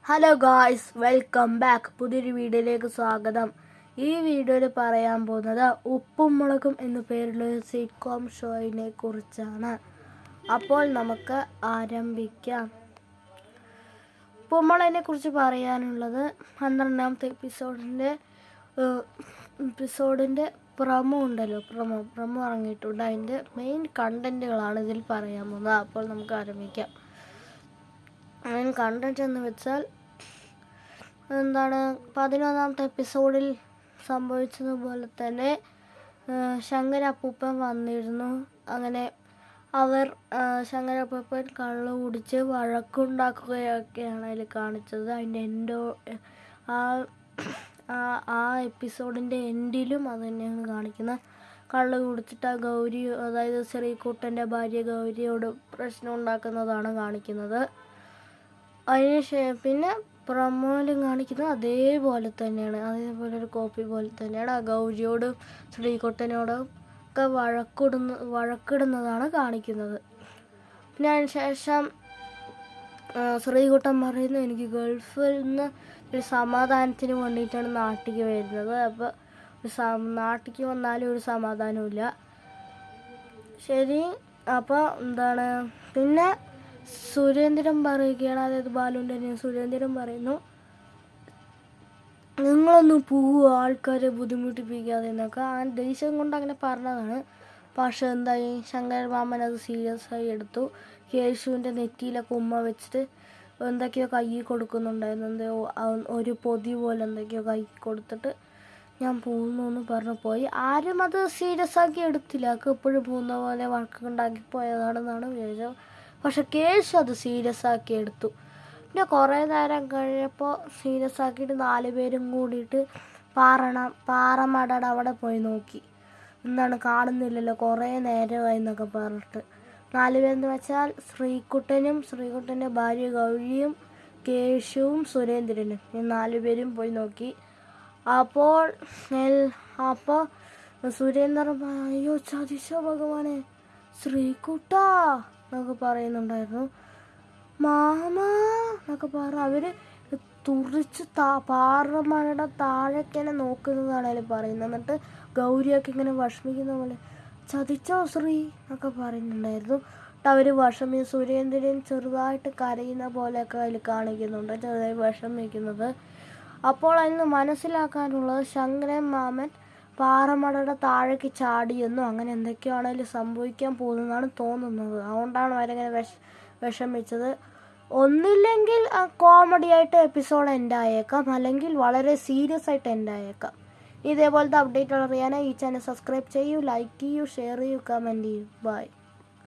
Hello guys, welcome back. പുതിയൊരു വീഡിയോയിലേക്ക് സ്വാഗതം. ഈ വീഡിയോയിൽ പറയാൻ പോകുന്നത് ഉപ്പും മുളകും എന്നു പേരുള്ള ഒരു സിറ്റ്കോം ഷോയിനെ കുറിച്ചാണ്. അപ്പോൾ നമുക്ക് ആരംഭിക്കാം. ഉപ്പും മുളകിനെ കുറിച്ച് പറയാനുള്ളത് 12ാമത്തെ എപ്പിസോഡിൻ്റെ പ്രൊമോ ഉണ്ടല്ലോ, പ്രൊമോ ഇറങ്ങിയിട്ടുണ്ട്. അതിൻ്റെ മെയിൻ കണ്ടൻറ്റുകളാണ് ഇതിൽ പറയാൻ പോകുന്നത്. അപ്പോൾ നമുക്ക് ആരംഭിക്കാം. മെയിൻ കണ്ടന്റ് എന്ന് വെച്ചാൽ എന്താണ്, 11ാമത്തെ എപ്പിസോഡിൽ സംഭവിച്ചതുപോലെ തന്നെ ശങ്കരപ്പൂപ്പൻ വന്നിരുന്നു. അങ്ങനെ ശങ്കരപ്പൂപ്പൻ കള്ള് കുടിച്ച് വഴക്കുണ്ടാക്കുകയൊക്കെയാണ് അതിൽ കാണിച്ചത്. അതിൻ്റെ ആ എപ്പിസോഡിൻ്റെ എൻഡിലും അത് തന്നെയാണ് കാണിക്കുന്നത്. കള്ള് കുടിച്ചിട്ട് ആ ഗൗരി, അതായത് ശ്രീകുട്ടൻ്റെ ഭാര്യ ഗൗരിയോട് പ്രശ്നം ഉണ്ടാക്കുന്നതാണ് കാണിക്കുന്നത്. പിന്നെ പ്രൊമോയിലും കാണിക്കുന്നത് അതേപോലെ തന്നെയാണ്, അതേപോലെ ഒരു കോപ്പി പോലെ തന്നെയാണ്. ആ ഗൗരിയോടും ശ്രീകുട്ടനോടും ഒക്കെ വഴക്കിടുന്നതാണ് കാണിക്കുന്നത്. പിന്നെ അതിന് ശേഷം ശ്രീകുട്ടൻ പറയുന്നു, എനിക്ക് ഗൾഫിൽ നിന്ന് ഒരു സമാധാനത്തിന് വേണ്ടിയിട്ടാണ് നാട്ടിലേക്ക് വരുന്നത്. അപ്പോൾ നാട്ടിലേക്ക് വന്നാലും ഒരു സമാധാനമില്ല. ശരി, അപ്പോൾ എന്താണ്, പിന്നെ സുരേന്ദ്രൻ പറയുകയാണ്, അതായത് ബാലുവിൻ്റെ സുരേന്ദ്രൻ പറയുന്നു, നിങ്ങളൊന്നും പോവുക, ആൾക്കാരെ ബുദ്ധിമുട്ടിപ്പിക്കാതെ എന്നൊക്കെ. ആ ദേഷ്യം കൊണ്ട് അങ്ങനെ പറഞ്ഞതാണ്. പക്ഷെ എന്തായി, ശങ്കര മാമൻ അത് സീരിയസ് ആയി എടുത്തു. കേശുവിൻ്റെ നെറ്റിയിലൊക്കെ ഉമ്മ വെച്ചിട്ട് എന്തൊക്കെയോ കൈ കൊടുക്കുന്നുണ്ടായിരുന്നു. ഒരു പൊതി പോലെ എന്തൊക്കെയോ കൈ കൊടുത്തിട്ട് ഞാൻ പോകുന്നു എന്ന് പറഞ്ഞു പോയി. ആരും അത് സീരിയസ് ആക്കി എടുത്തില്ല. എപ്പോഴും പോകുന്ന പോലെ വഴക്കുണ്ടാക്കി പോയതാണെന്നാണ് വിചാരിച്ചത്. പക്ഷെ കേശു അത് സീരിയസ് ആക്കി എടുത്തു. പിന്നെ കുറേ നേരം കഴിഞ്ഞപ്പോൾ സീരിയസ് ആക്കിയിട്ട് 4 പേരും കൂടിയിട്ട് പാറമടയുടെ അവിടെ പോയി നോക്കി. എന്താണ്, കാണുന്നില്ലല്ലോ, കുറേ നേരമായി എന്നൊക്കെ പറഞ്ഞിട്ട്. 4 പേരെന്ന് വെച്ചാൽ ശ്രീകുട്ടൻ്റെ ഭാര്യ ഗൗരിയും കേശുവും സുരേന്ദ്രനും, ഈ 4 പേരും പോയി നോക്കി. അപ്പോൾ സുരേന്ദ്രൻ, അയ്യോ ചതിച്ചോ ഭഗവാനെ, ശ്രീകുട്ടാ എന്നൊക്കെ പറയുന്നുണ്ടായിരുന്നു. മാമ എന്നൊക്കെ പറഞ്ഞ് അവർ തുറിച്ച് പാറമഴയുടെ താഴേക്കന്നെ നോക്കുന്നതാണ് അതിൽ പറയുന്നത്. എന്നിട്ട് ഗൗരിയൊക്കെ ഇങ്ങനെ വിഷമിക്കുന്ന പോലെ, ചതിച്ചോ ശ്രീ എന്നൊക്കെ പറയുന്നുണ്ടായിരുന്നു. അവർ സുരേന്ദ്രൻ ചെറുതായിട്ട് കരയുന്ന പോലെയൊക്കെ അതിൽ കാണിക്കുന്നുണ്ട്, ചെറുതായി വിഷമിക്കുന്നത്. അപ്പോൾ അതിന് മനസ്സിലാക്കാനുള്ളത്, ശങ്കരൻ മാമൻ പാറമടയുടെ താഴേക്ക് ചാടിയെന്നും അങ്ങനെ എന്തൊക്കെയാണ് അതിൽ സംഭവിക്കാൻ പോകുന്നതാണ് തോന്നുന്നത്. അതുകൊണ്ടാണ് അവരങ്ങനെ വിഷമിച്ചത്. ഒന്നില്ലെങ്കിൽ കോമഡി ആയിട്ട് എപ്പിസോഡ് എൻഡ് ആയേക്കാം, അല്ലെങ്കിൽ വളരെ സീരിയസ് ആയിട്ട് എൻഡ് ആയേക്കാം. ഇതേപോലത്തെ അപ്ഡേറ്റുകൾ അറിയാനായി ഈ ചാനൽ സബ്സ്ക്രൈബ് ചെയ്യൂ, ലൈക്ക് ചെയ്യൂ, ഷെയർ ചെയ്യൂ, കമൻറ്റ് ചെയ്യൂ. ബൈ.